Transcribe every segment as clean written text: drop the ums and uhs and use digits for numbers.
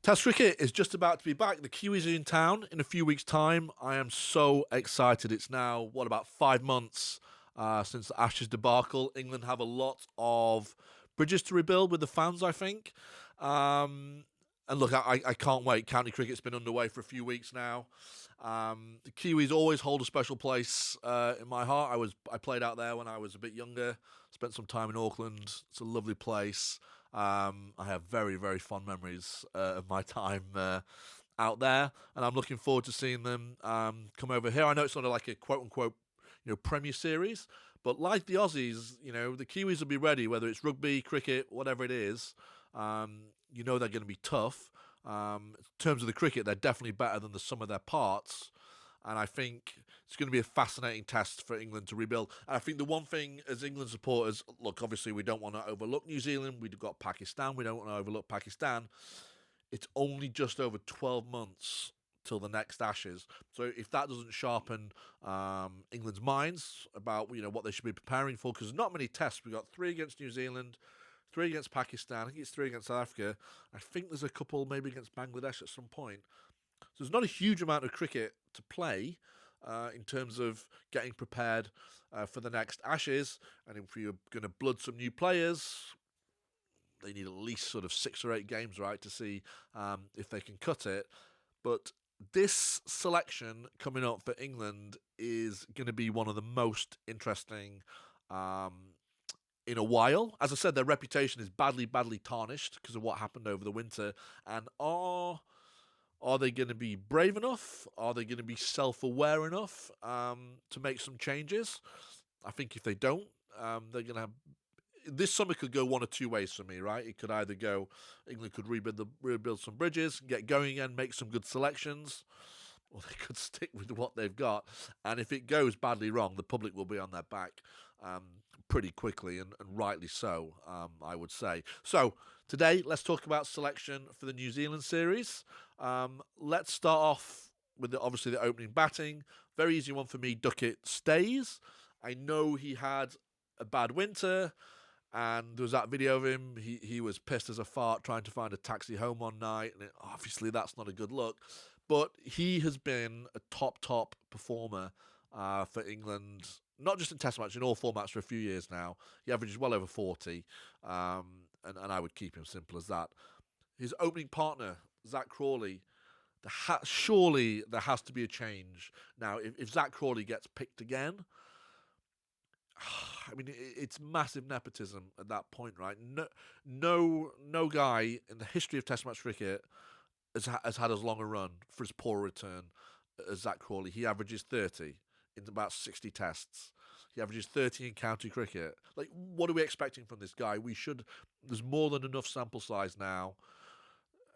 Test cricket is just about to be back. The Kiwis are in town in a few weeks' time. I am so excited. It's now, about 5 months since the Ashes debacle. England have a lot of bridges to rebuild with the fans, I think. And look, I can't wait. County cricket's been underway for a few weeks now. The Kiwis always hold a special place in my heart. I played out there when I was a bit younger. Spent some time in Auckland. It's a lovely place. I have very, very fond memories of my time out there, and I'm looking forward to seeing them come over here. I know it's sort of like a quote unquote, Premier Series, but like the Aussies, the Kiwis will be ready, whether it's rugby, cricket, whatever it is. They're going to be tough. In terms of the cricket, they're definitely better than the sum of their parts. And I think it's going to be a fascinating test for England to rebuild. And I think the one thing as England supporters, look, obviously we don't want to overlook New Zealand. We've got Pakistan. We don't want to overlook Pakistan. It's only just over 12 months till the next Ashes. So if that doesn't sharpen England's minds about what they should be preparing for, because there's not many tests. We've got 3 against New Zealand, 3 against Pakistan. I think it's 3 against South Africa. I think there's a couple maybe against Bangladesh at some point. So there's not a huge amount of cricket to play in terms of getting prepared for the next Ashes. And if you're going to blood some new players, they need at least sort of 6 or 8 games, right, to see if they can cut it. But this selection coming up for England is going to be one of the most interesting in a while. As I said, their reputation is badly, badly tarnished because of what happened over the winter. And are they going to be brave enough? Are they going to be self-aware enough to make some changes? I think if they don't, they're going to have... This summer could go one or two ways for me, right? It could either go, England could rebuild some bridges, get going again, make some good selections, or they could stick with what they've got. And if it goes badly wrong, the public will be on their back pretty quickly, and rightly so, I would say. So today, let's talk about selection for the New Zealand series. Let's start off with obviously the opening batting. Very easy one for me. Duckett stays. I know he had a bad winter, and there was that video of him. He was pissed as a fart trying to find a taxi home one night, and obviously that's not a good look. But he has been a top performer for England, not just in Test match, in all formats for a few years now. He averages well over 40, and I would keep him simple as that. His opening partner, Zach Crawley, surely there has to be a change. Now, if Zach Crawley gets picked again, I mean, it's massive nepotism at that point, right? No guy in the history of Test match cricket has had as long a run for his poor return as Zach Crawley. He averages 30 in about 60 tests. He averages 30 in county cricket. Like, what are we expecting from this guy? There's more than enough sample size now.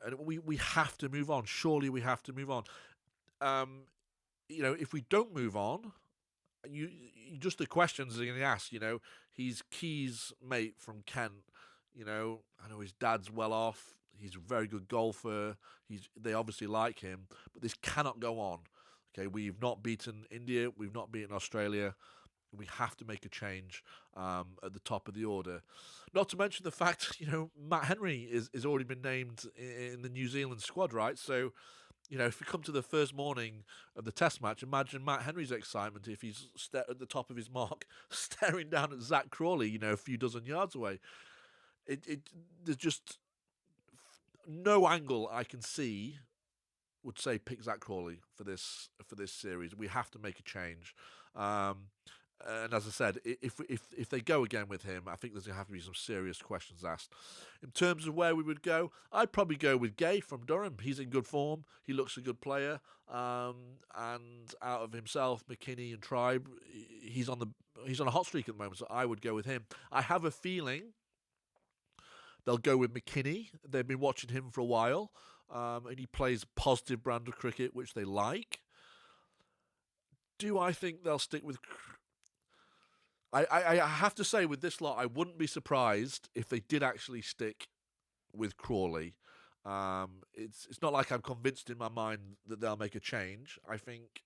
And we have to move on. Surely we have to move on. If we don't move on, just the questions they're going to ask. He's Key's mate from Kent. I know his dad's well off. He's a very good golfer. They obviously like him, but this cannot go on. Okay, we've not beaten India. We've not beaten Australia. We have to make a change at the top of the order. Not to mention the fact, Matt Henry is already been named in the New Zealand squad, right? So, if we come to the first morning of the Test match, imagine Matt Henry's excitement if he's at the top of his mark, staring down at Zach Crawley, a few dozen yards away. There's just no angle I can see would say pick Zach Crawley for this series. We have to make a change. And as I said, if they go again with him, I think there's going to have to be some serious questions asked. In terms of where we would go, I'd probably go with Gay from Durham. He's in good form. He looks a good player. And out of himself, McKinney and Tribe, he's on a hot streak at the moment, so I would go with him. I have a feeling they'll go with McKinney. They've been watching him for a while, and he plays a positive brand of cricket, which they like. Do I think they'll stick with... I have to say, with this lot, I wouldn't be surprised if they did actually stick with Crawley. It's not like I'm convinced in my mind that they'll make a change. I think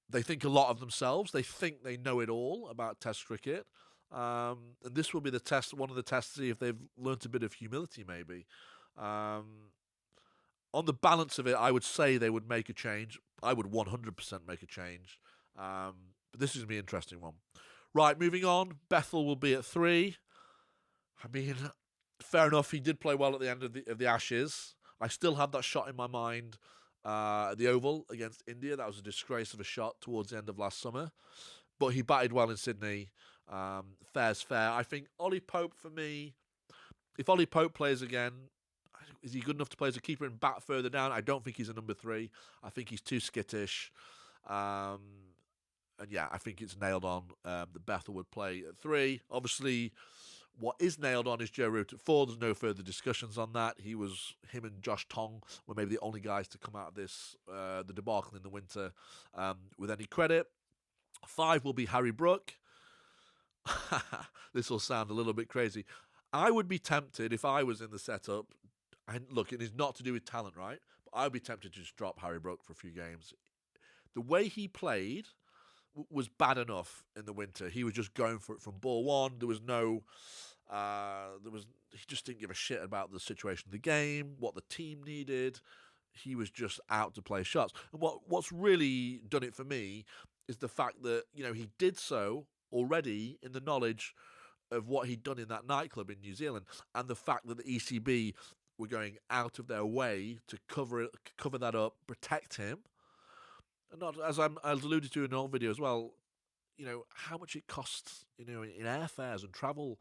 they think a lot of themselves. They think they know it all about Test cricket. And this will be one of the tests to see if they've learnt a bit of humility, maybe. On the balance of it, I would say they would make a change. I would 100% make a change. But this is going to be an interesting one. Right, moving on. Bethel will be at 3. I mean, fair enough. He did play well at the end of the Ashes. I still had that shot in my mind at the Oval against India. That was a disgrace of a shot towards the end of last summer. But he batted well in Sydney. Fair's fair. I think Ollie Pope, for me, if Ollie Pope plays again, is he good enough to play as a keeper and bat further down? I don't think he's a number 3. I think he's too skittish. And yeah, I think it's nailed on. The Bethel would play at 3. Obviously, what is nailed on is Joe Root at 4. There's no further discussions on that. Him and Josh Tong were maybe the only guys to come out of this, the debacle in the winter, with any credit. 5 will be Harry Brook. This will sound a little bit crazy. I would be tempted if I was in the setup. And look, it is not to do with talent, right? But I would be tempted to just drop Harry Brook for a few games. The way he played was bad enough in the winter. He was just going for it from ball one. There was no, he just didn't give a shit about the situation of the game, what the team needed. He was just out to play shots. And what's really done it for me is the fact that, he did so already in the knowledge of what he'd done in that nightclub in New Zealand, and the fact that the ECB were going out of their way to cover that up, protect him. And not, as I alluded to in an old video as well, how much it costs, in airfares and travel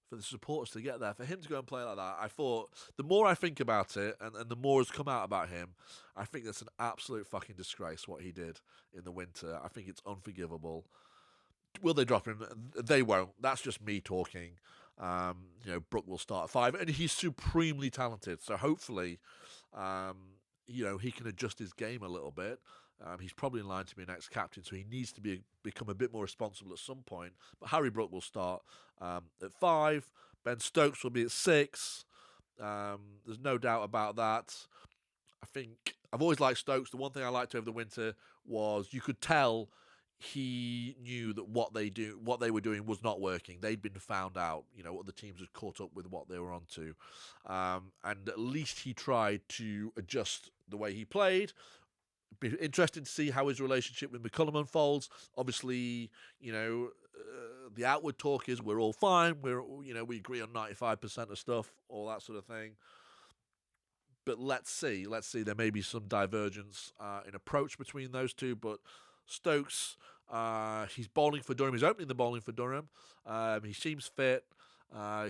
for the supporters to get there. For him to go and play like that, I thought, the more I think about it, and the more has come out about him, I think that's an absolute fucking disgrace what he did in the winter. I think it's unforgivable. Will they drop him? They won't. That's just me talking. Brook will start at 5, and he's supremely talented. So hopefully, he can adjust his game a little bit. He's probably in line to be an ex-captain, so he needs to become a bit more responsible at some point. But Harry Brook will start at 5. Ben Stokes will be at 6. There's no doubt about that. I think I've always liked Stokes. The one thing I liked over the winter was you could tell he knew that what they were doing was not working. They'd been found out. Other teams had caught up with what they were onto, and at least he tried to adjust the way he played. Be interesting to see how his relationship with McCullum unfolds. Obviously, the outward talk is we're all fine. We agree on 95% of stuff, all that sort of thing. But let's see. There may be some divergence in approach between those two, but Stokes, he's bowling for Durham. He's opening the bowling for Durham. He seems fit.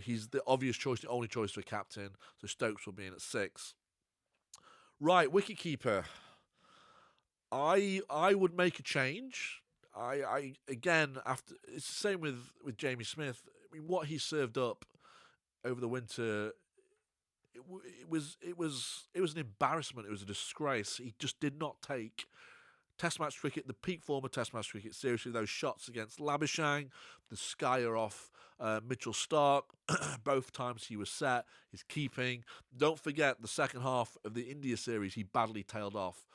He's the obvious choice, the only choice for captain. So Stokes will be in at 6. Right, wicketkeeper. I would make a change. I again, after it's the same with Jamie Smith. I mean, what he served up over the winter, it was an embarrassment. It was a disgrace. He just did not take Test match cricket, the peak form of Test match cricket, seriously. Those shots against Labuschagne, the skyer off Mitchell Stark, both times he was set, his keeping. Don't forget the second half of the India series, he badly tailed off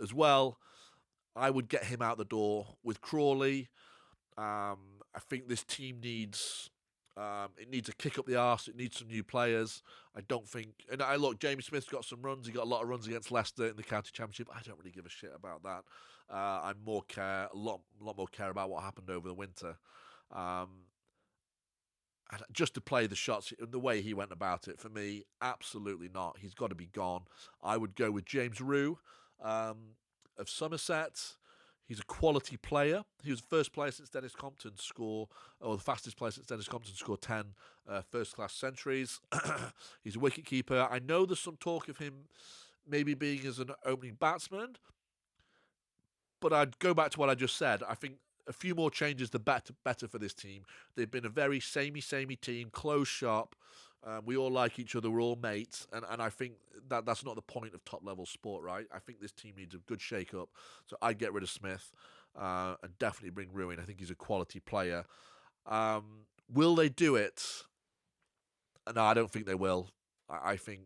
as well. I would get him out the door with Crawley. I think this team needs it needs a kick up the arse. It needs some new players. I don't think. And look, Jamie Smith's got some runs. He got a lot of runs against Leicester in the county championship. I don't really give a shit about that. I a lot more care about what happened over the winter. And just to play the shots, the way he went about it, for me, absolutely not. He's got to be gone. I would go with James Rue of Somerset. He's a quality player. He was the first player since Dennis Compton or the fastest player since Dennis Compton scored 10 first-class centuries. He's a wicket-keeper. I know there's some talk of him maybe being as an opening batsman, but I'd go back to what I just said. I think a few more changes, the better for this team. They've been a very samey team, closed shop. We all like each other. We're all mates. And I think that's not the point of top-level sport, right? I think this team needs a good shake-up. So I'd get rid of Smith and definitely bring Rue in. I think he's a quality player. Will they do it? No, I don't think they will. I think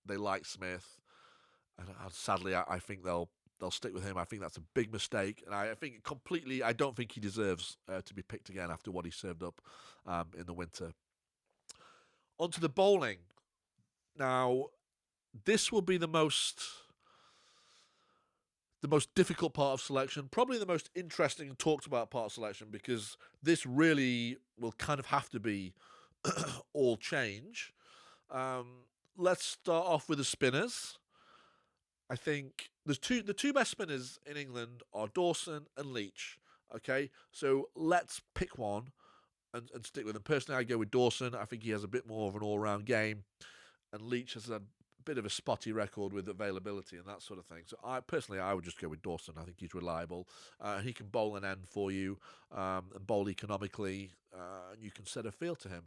they like Smith. And sadly, I think they'll stick with him. I think that's a big mistake. And I think I don't think he deserves to be picked again after what he served up in the winter. Onto the bowling. Now, this will be the most difficult part of selection, probably the most interesting and talked about part of selection, because this really will kind of have to be all change. Um, let's start off with the spinners. I think the two best spinners in England are Dawson and Leach. Okay, so let's pick one and stick with him. Personally, I go with Dawson. I think he has a bit more of an all-round game, and Leach has a bit of a spotty record with availability and that sort of thing. So I would just go with Dawson. I think he's reliable. He can bowl an end for you and bowl economically, and you can set a field to him.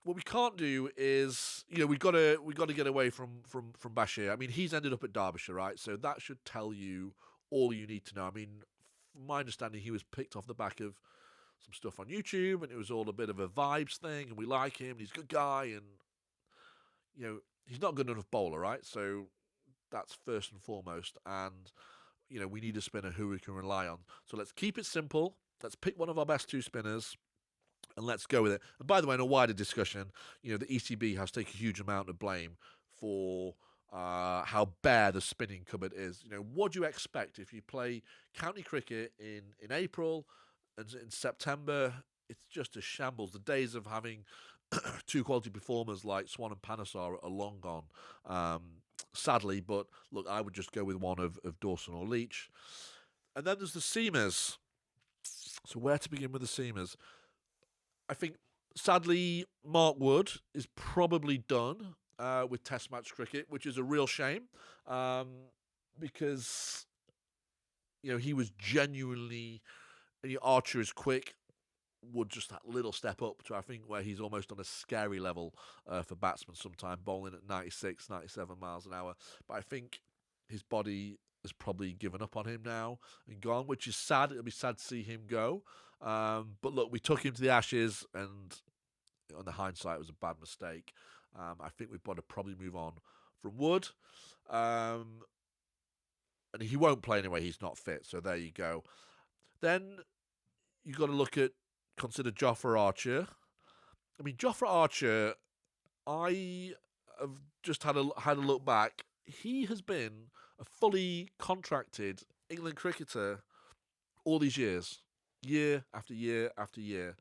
What we can't do is, we've got to get away from Bashir. I mean, he's ended up at Derbyshire, right? So that should tell you all you need to know. I mean, from my understanding, he was picked off the back of some stuff on YouTube, and it was all a bit of a vibes thing, and we like him, and he's a good guy, and he's not a good enough bowler, right? So that's first and foremost, and we need a spinner who we can rely on. So let's keep it simple. Let's pick one of our best two spinners, and let's go with it. And by the way, in a wider discussion, the ECB has taken a huge amount of blame for how bare the spinning cupboard is. What do you expect if you play county cricket in April and in September? It's just a shambles. The days of having two quality performers like Swan and Panesar are long gone, sadly. But look, I would just go with one of Dawson or Leach. And then there's the seamers. So where to begin with the seamers? I think, sadly, Mark Wood is probably done with Test match cricket, which is a real shame, because he was genuinely. Archer is quick. Would just that little step up to, I think, where he's almost on a scary level for batsmen sometimes, bowling at 96, 97 miles an hour. But I think his body has probably given up on him now and gone, which is sad. It'll be sad to see him go. But look, we took him to the Ashes, and on the hindsight, it was a bad mistake. I think we've got to probably move on from Wood. And he won't play anyway. He's not fit. So there you go. Then you've got to consider Jofra Archer. I mean, Jofra Archer, I have just had a look back. He has been a fully contracted England cricketer all these years, year after year after year.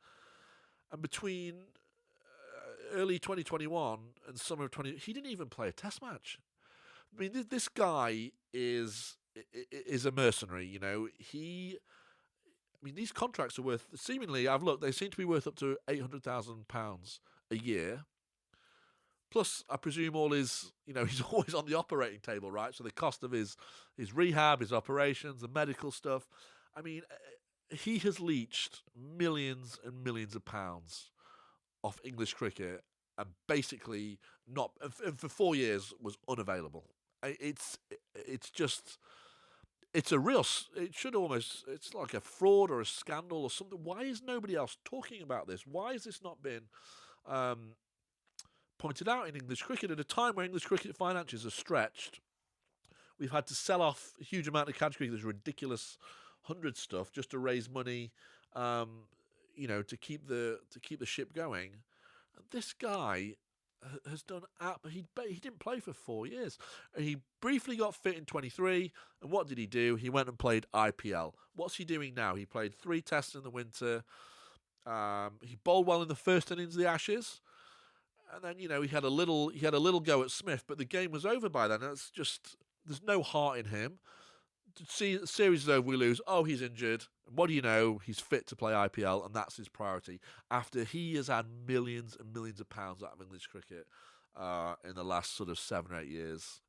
And between early 2021 and summer of 20, he didn't even play a test match. I mean, this guy is a mercenary. These contracts are worth, seemingly, I've looked, they seem to be worth up to £800,000 a year. Plus, I presume all his, he's always on the operating table, right? So the cost of his rehab, his operations, the medical stuff. I mean, he has leached millions and millions of pounds off English cricket, and basically and for 4 years was unavailable. It's just. It's it's like a fraud or a scandal or something. Why is nobody else talking about this? Why has this not been pointed out in English cricket at a time where English cricket finances are stretched? We've had to sell off a huge amount of county cricket. There's ridiculous 100 stuff just to raise money, to keep the ship going. And this guy has done. He didn't play for 4 years. He briefly got fit in 23, and what did he do? He went and played IPL. What's he doing now? He played 3 tests in the winter. He bowled well in the first innings of the Ashes, and then he had a little go at Smith, but the game was over by then. It's just there's no heart in him. See, the series is over, we lose. Oh, he's injured. What do you know? He's fit to play IPL, and that's his priority. After he has had millions and millions of pounds out of English cricket in the last sort of 7 or 8 years,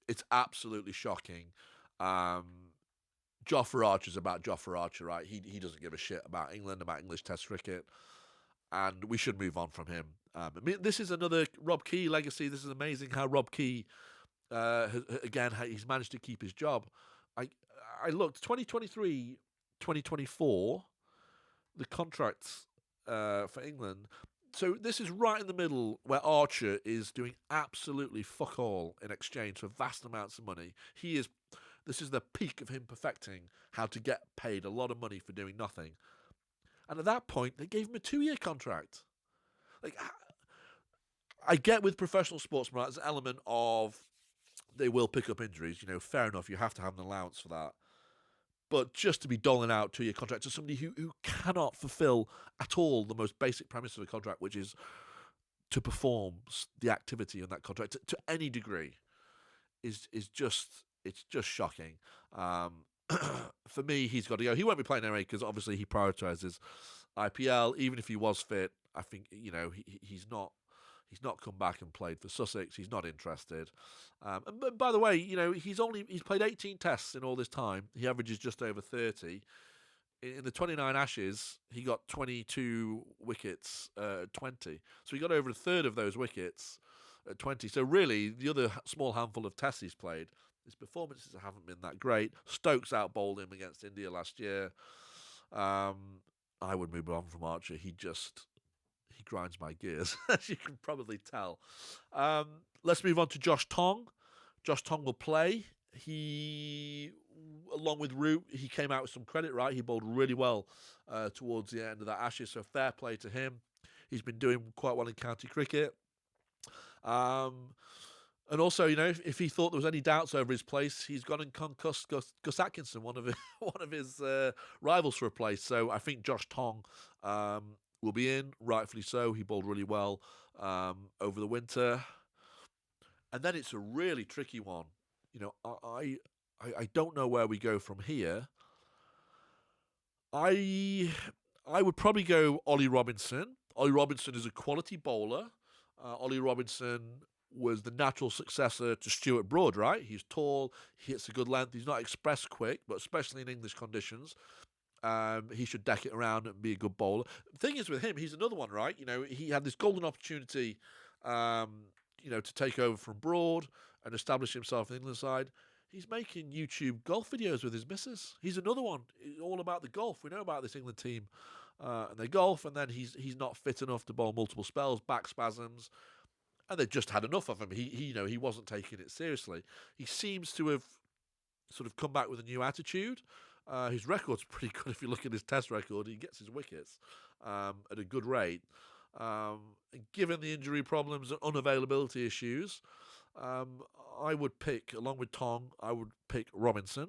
it's absolutely shocking. Jofra Archer's about Jofra Archer, right? He doesn't give a shit about England, about English Test cricket, and we should move on from him. This is another Rob Key legacy. This is amazing how Rob Key, he's managed to keep his job. I looked 2023, 2024, the contracts for England. So this is right in the middle where Archer is doing absolutely fuck all in exchange for vast amounts of money. This is the peak of him perfecting how to get paid a lot of money for doing nothing. And at that point, they gave him a 2-year contract. I get with professional sportsmen, there's an element of they will pick up injuries. Fair enough. You have to have an allowance for that. But just to be doling out 2-year contract to somebody who cannot fulfill at all the most basic premise of a contract, which is to perform the activity in that contract to any degree, is just it's just shocking. Um, for me, he's got to go. He won't be playing anyway because obviously he prioritises IPL. Even if he was fit, I think he's not. He's not come back and played for Sussex. He's not interested. And by the way, he's played 18 tests in all this time. He averages just over 30. In the 29 Ashes, he got 22 wickets at 20. So he got over a third of those wickets at 20. So really, the other small handful of tests he's played, his performances haven't been that great. Stokes outbowled him against India last year. I would move on from Archer. He grinds my gears, as you can probably tell. Let's move on to Josh Tong. Josh Tong will play. He, along with Root, he came out with some credit, right? He bowled really well towards the end of that Ashes, so fair play to him. He's been doing quite well in county cricket. And also, if he thought there was any doubts over his place, he's gone and concussed Gus Atkinson, one of his rivals for a place. So I think Josh Tong will be in, rightfully so. He bowled really well over the winter. And then it's a really tricky one. I don't know where we go from here. I would probably go Ollie Robinson. Ollie Robinson is a quality bowler. Ollie Robinson was the natural successor to Stuart Broad, right? He's tall, he hits a good length. He's not express quick, but especially in English conditions, he should deck it around and be a good bowler. The thing is with him, he's another one, right? He had this golden opportunity, to take over from Broad and establish himself in the England side. He's making YouTube golf videos with his missus. He's another one. It's all about the golf. We know about this England team, and they golf, and then he's not fit enough to bowl multiple spells, back spasms, and they've just had enough of him. He wasn't taking it seriously. He seems to have sort of come back with a new attitude. His record's pretty good if you look at his test record. He gets his wickets at a good rate. Given the injury problems and unavailability issues, I would pick, along with Tong, I would pick Robinson.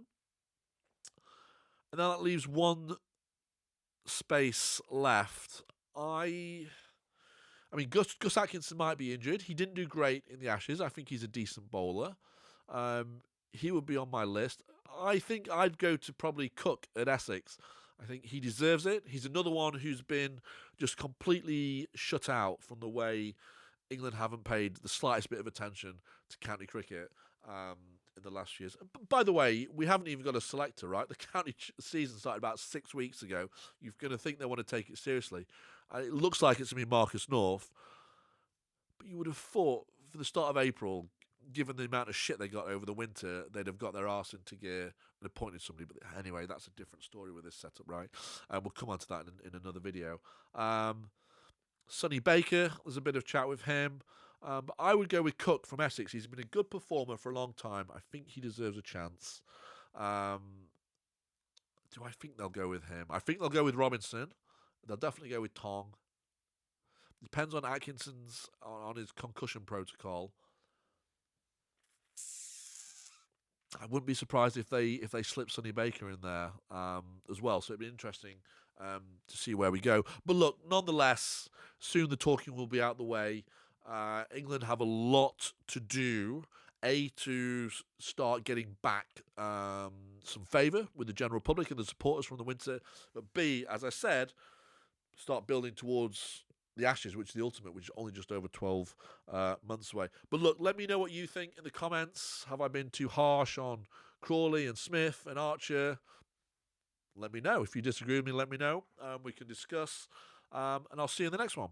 And now that leaves one space left. I mean, Gus Atkinson might be injured. He didn't do great in the Ashes. I think he's a decent bowler. He would be on my list. I think I'd go to probably Cook at Essex. I think he deserves it. He's another one who's been just completely shut out from the way England haven't paid the slightest bit of attention to county cricket in the last few years. By the way, we haven't even got a selector, right? The county season started about 6 weeks ago. You're going to think they want to take it seriously. It looks like it's going to be Marcus North. But you would have thought for the start of April, given the amount of shit they got over the winter, they'd have got their arse into gear and appointed somebody. But anyway, that's a different story with this setup, right? And we'll come on to that in another video. Sonny Baker, there's a bit of chat with him. But I would go with Cook from Essex. He's been a good performer for a long time. I think he deserves a chance. Do I think they'll go with him? I think they'll go with Robinson. They'll definitely go with Tong. Depends on Atkinson's on his concussion protocol. I wouldn't be surprised if they slip Sonny Baker in there as well. So it'd be interesting to see where we go. But look, nonetheless, soon the talking will be out the way. England have a lot to do. A, to start getting back some favour with the general public and the supporters from the winter. But B, as I said, start building towards the Ashes, which is the ultimate, which is only just over 12 months away. But look, let me know what you think in the comments. Have I been too harsh on Crawley and Smith and Archer? Let me know. If you disagree with me, let me know. We can discuss. And I'll see you in the next one.